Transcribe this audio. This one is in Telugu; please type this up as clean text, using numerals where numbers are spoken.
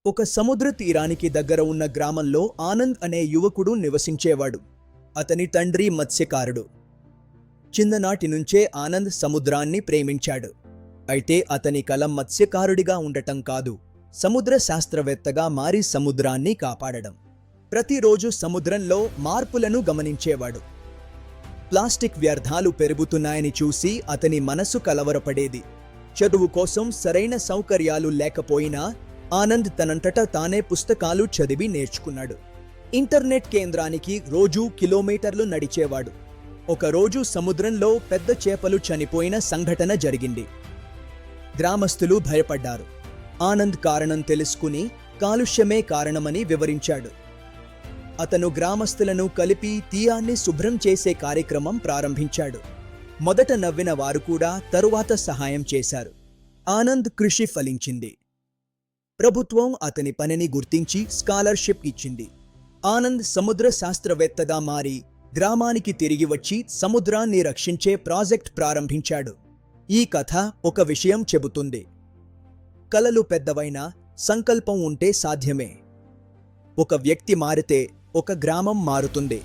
ఒక సముద్ర తీరానికి దగ్గర ఉన్న గ్రామంలో ఆనంద్ అనే యువకుడు నివసించేవాడు. అతని తండ్రి మత్స్యకారుడు. చిన్ననాటి నుంచే ఆనంద్ సముద్రాన్ని ప్రేమించాడు. అయితే అతని కల మత్స్యకారుడిగా ఉండటం కాదు, సముద్ర శాస్త్రవేత్తగా మారి సముద్రాన్ని కాపాడడం. ప్రతిరోజు సముద్రంలో మార్పులను గమనించేవాడు. ప్లాస్టిక్ వ్యర్థాలు పెరుగుతున్నాయని చూసి అతని మనసు కలవరపడేది. చదువు కోసం సరైన సౌకర్యాలు లేకపోయినా ఆనంద్ తనంతట తానే పుస్తకాలు చదివి నేర్చుకున్నాడు. ఇంటర్నెట్ కేంద్రానికి రోజూ కిలోమీటర్లు నడిచేవాడు. ఒకరోజు సముద్రంలో పెద్ద చేపలు చనిపోయిన సంఘటన జరిగింది. గ్రామస్తులు భయపడ్డారు. ఆనంద్ కారణం తెలుసుకుని కాలుష్యమే కారణమని వివరించాడు. అతను గ్రామస్తులను కలిపి తీరాన్ని శుభ్రం చేసే కార్యక్రమం ప్రారంభించాడు. మొదట నవ్విన వారు కూడా తరువాత సహాయం చేశారు. ఆనంద్ కృషి ఫలించింది. ప్రభుత్వం అతని పనిని గుర్తించి స్కాలర్షిప్ ఇచ్చింది. ఆనంద్ సముద్ర శాస్త్రవేత్తగా మారి గ్రామానికి తిరిగి వచ్చి సముద్రాన్ని రక్షించే ప్రాజెక్ట్ ప్రారంభించాడు. ఈ కథ ఒక విషయం చెబుతుంది: కలలు పెద్దవైనా సంకల్పం ఉంటే సాధ్యమే. ఒక వ్యక్తి మారితే ఒక గ్రామం మారుతుంది.